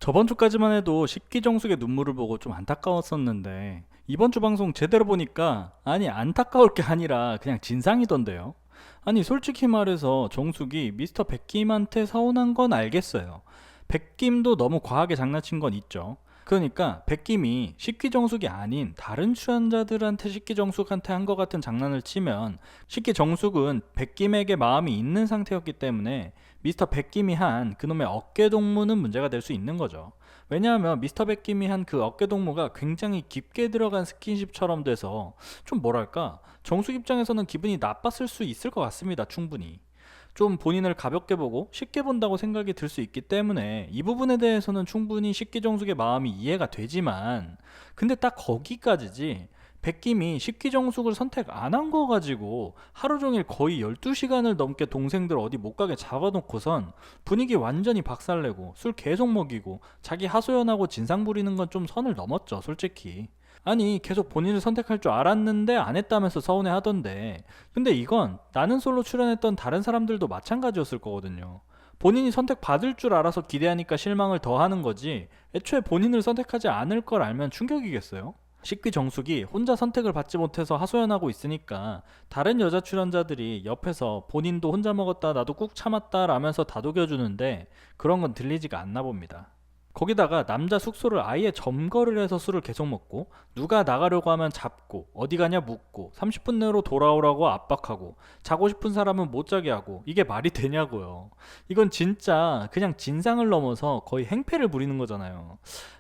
저번 주까지만 해도 식기정숙의 눈물을 보고 좀 안타까웠었는데 이번 주 방송 제대로 보니까 아니 안타까울 게 아니라 그냥 진상이던데요. 아니 솔직히 말해서 정숙이 미스터 백김한테 서운한 건 알겠어요. 백김도 너무 과하게 장난친 건 있죠. 그러니까 백김이 식기정숙이 아닌 다른 출연자들한테 식기정숙한테 한 것 같은 장난을 치면 식기정숙은 백김에게 마음이 있는 상태였기 때문에 미스터 백김이 한 그놈의 어깨동무는 문제가 될 수 있는 거죠. 왜냐하면 미스터 백김이 한 그 어깨동무가 굉장히 깊게 들어간 스킨십처럼 돼서 좀 뭐랄까 정숙 입장에서는 기분이 나빴을 수 있을 것 같습니다. 충분히. 좀 본인을 가볍게 보고 쉽게 본다고 생각이 들 수 있기 때문에 이 부분에 대해서는 충분히 식기정숙의 마음이 이해가 되지만 근데 딱 거기까지지. 백김이 식기정숙을 선택 안 한 거 가지고 하루 종일 거의 12시간을 넘게 동생들 어디 못 가게 잡아놓고선 분위기 완전히 박살내고 술 계속 먹이고 자기 하소연하고 진상 부리는 건 좀 선을 넘었죠, 솔직히. 아니 계속 본인을 선택할 줄 알았는데 안 했다면서 서운해 하던데 근데 이건 나는 솔로 출연했던 다른 사람들도 마찬가지였을 거거든요. 본인이 선택받을 줄 알아서 기대하니까 실망을 더 하는 거지 애초에 본인을 선택하지 않을 걸 알면 충격이겠어요? 식기정숙이 혼자 선택을 받지 못해서 하소연하고 있으니까 다른 여자 출연자들이 옆에서 본인도 혼자 먹었다 나도 꾹 참았다 라면서 다독여주는데 그런 건 들리지가 않나 봅니다. 거기다가 남자 숙소를 아예 점거를 해서 술을 계속 먹고 누가 나가려고 하면 잡고 어디 가냐 묻고 30분 내로 돌아오라고 압박하고 자고 싶은 사람은 못 자게 하고 이게 말이 되냐고요. 이건 진짜 그냥 진상을 넘어서 거의 행패를 부리는 거잖아요.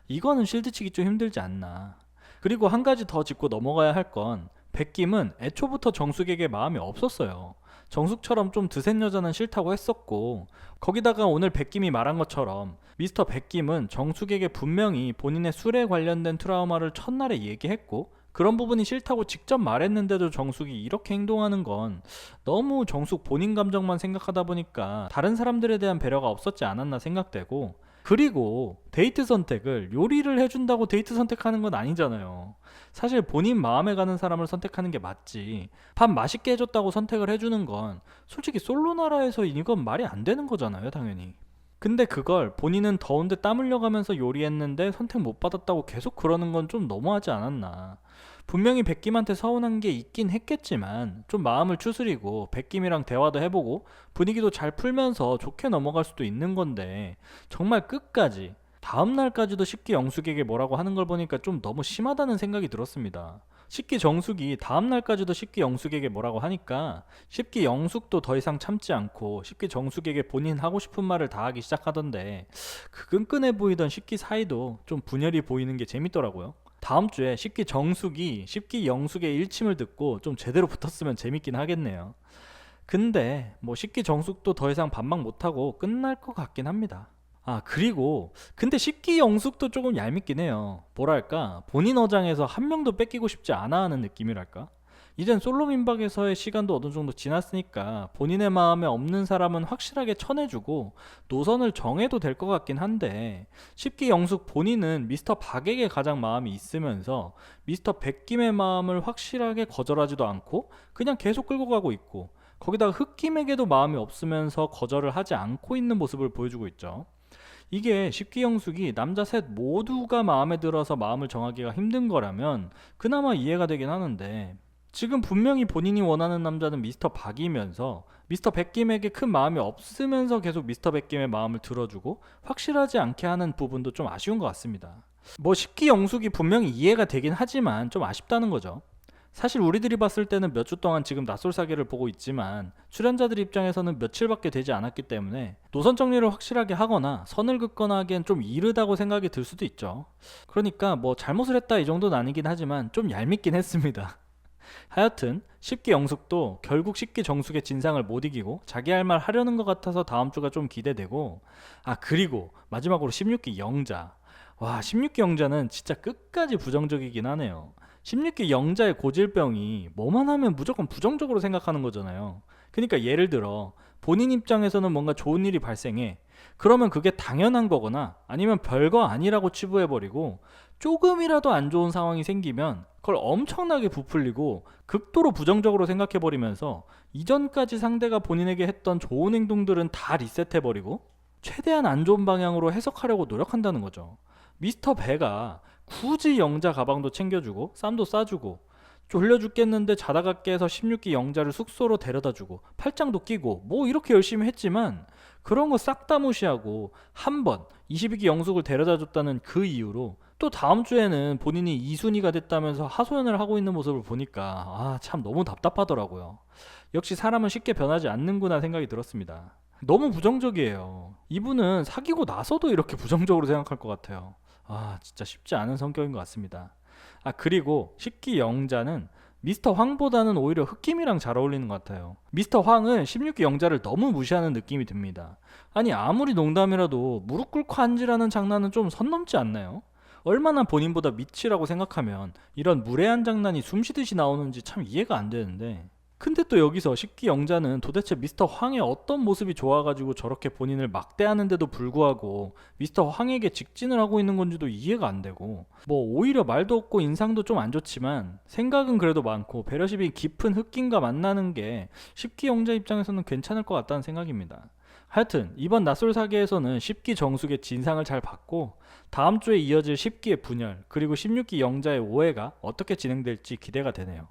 이거는 실드치기 좀 힘들지 않나. 그리고 한 가지 더 짚고 넘어가야 할 건 백김은 애초부터 정숙에게 마음이 없었어요. 정숙처럼 좀 드센 여자는 싫다고 했었고 거기다가 오늘 백김이 말한 것처럼 미스터 백김은 정숙에게 분명히 본인의 술에 관련된 트라우마를 첫날에 얘기했고 그런 부분이 싫다고 직접 말했는데도 정숙이 이렇게 행동하는 건 너무 정숙 본인 감정만 생각하다 보니까 다른 사람들에 대한 배려가 없었지 않았나 생각되고 그리고 데이트 선택을 요리를 해준다고 데이트 선택하는 건 아니잖아요. 사실 본인 마음에 가는 사람을 선택하는 게 맞지. 밥 맛있게 해줬다고 선택을 해주는 건 솔직히 솔로 나라에서 이건 말이 안 되는 거잖아요, 당연히. 근데 그걸 본인은 더운데 땀 흘려가면서 요리했는데 선택 못 받았다고 계속 그러는 건 좀 너무하지 않았나. 분명히 백김한테 서운한 게 있긴 했겠지만 좀 마음을 추스리고 백김이랑 대화도 해보고 분위기도 잘 풀면서 좋게 넘어갈 수도 있는 건데 정말 끝까지 다음날까지도 식기 영숙에게 뭐라고 하는 걸 보니까 좀 너무 심하다는 생각이 들었습니다. 식기 정숙이 다음날까지도 식기 영숙에게 뭐라고 하니까 식기 영숙도 더 이상 참지 않고 식기 정숙에게 본인 하고 싶은 말을 다 하기 시작하던데 그 끈끈해 보이던 식기 사이도 좀 분열이 보이는 게 재밌더라고요. 다음 주에 식기 정숙이 식기 영숙의 일침을 듣고 좀 제대로 붙었으면 재밌긴 하겠네요. 근데 뭐 식기 정숙도 더 이상 반박 못하고 끝날 것 같긴 합니다. 아 그리고 근데 식기 영숙도 조금 얄밉긴 해요. 뭐랄까 본인 어장에서 한 명도 뺏기고 싶지 않아 하는 느낌이랄까. 이젠 솔로 민박에서의 시간도 어느 정도 지났으니까 본인의 마음에 없는 사람은 확실하게 쳐내주고 노선을 정해도 될 것 같긴 한데 식기 영숙 본인은 미스터 박에게 가장 마음이 있으면서 미스터 백김의 마음을 확실하게 거절하지도 않고 그냥 계속 끌고 가고 있고 거기다가 흑김에게도 마음이 없으면서 거절을 하지 않고 있는 모습을 보여주고 있죠. 이게 십기영숙이 남자 셋 모두가 마음에 들어서 마음을 정하기가 힘든 거라면 그나마 이해가 되긴 하는데 지금 분명히 본인이 원하는 남자는 미스터 박이면서 미스터 백김에게 큰 마음이 없으면서 계속 미스터 백김의 마음을 들어주고 확실하지 않게 하는 부분도 좀 아쉬운 것 같습니다. 뭐 십기영숙이 분명히 이해가 되긴 하지만 좀 아쉽다는 거죠. 사실 우리들이 봤을 때는 몇 주 동안 지금 낯설사계를 보고 있지만 출연자들 입장에서는 며칠밖에 되지 않았기 때문에 노선 정리를 확실하게 하거나 선을 긋거나 하기엔 좀 이르다고 생각이 들 수도 있죠. 그러니까 뭐 잘못을 했다 이 정도는 아니긴 하지만 좀 얄밉긴 했습니다. 하여튼 십기 영숙도 결국 십기 정숙의 진상을 못 이기고 자기 할 말 하려는 것 같아서 다음 주가 좀 기대되고 아 그리고 마지막으로 16기 영자 와 16기 영자는 진짜 끝까지 부정적이긴 하네요. 16기 영자의 고질병이 뭐만 하면 무조건 부정적으로 생각하는 거잖아요. 그러니까 예를 들어 본인 입장에서는 뭔가 좋은 일이 발생해. 그러면 그게 당연한 거거나 아니면 별거 아니라고 치부해버리고 조금이라도 안 좋은 상황이 생기면 그걸 엄청나게 부풀리고 극도로 부정적으로 생각해버리면서 이전까지 상대가 본인에게 했던 좋은 행동들은 다 리셋해버리고 최대한 안 좋은 방향으로 해석하려고 노력한다는 거죠. 미스터 배가 굳이 영자 가방도 챙겨주고 쌈도 싸주고 졸려 죽겠는데 자다가 깨서 16기 영자를 숙소로 데려다주고 팔짱도 끼고 뭐 이렇게 열심히 했지만 그런 거 싹 다 무시하고 한 번 22기 영숙을 데려다줬다는 그 이유로 또 다음 주에는 본인이 이순이가 됐다면서 하소연을 하고 있는 모습을 보니까 참 너무 답답하더라고요. 역시 사람은 쉽게 변하지 않는구나 생각이 들었습니다. 너무 부정적이에요. 이분은 사귀고 나서도 이렇게 부정적으로 생각할 것 같아요. 진짜 쉽지 않은 성격인 것 같습니다. 그리고 식기 영자는 미스터 황보다는 오히려 흑김이랑 잘 어울리는 것 같아요. 미스터 황은 16기 영자를 너무 무시하는 느낌이 듭니다. 아니 아무리 농담이라도 무릎 꿇고 앉으라는 장난은 좀 선 넘지 않나요? 얼마나 본인보다 미치라고 생각하면 이런 무례한 장난이 숨쉬듯이 나오는지 참 이해가 안 되는데, 근데 또 여기서 식기 영자는 도대체 미스터 황의 어떤 모습이 좋아가지고 저렇게 본인을 막대하는데도 불구하고 미스터 황에게 직진을 하고 있는 건지도 이해가 안 되고, 뭐 오히려 말도 없고 인상도 좀 안 좋지만 생각은 그래도 많고 배려심이 깊은 흑김과 만나는 게 식기 영자 입장에서는 괜찮을 것 같다는 생각입니다. 하여튼 이번 낯설 사계에서는 10기 정숙의 진상을 잘 봤고, 다음 주에 이어질 10기의 분열 그리고 16기 영자의 오해가 어떻게 진행될지 기대가 되네요.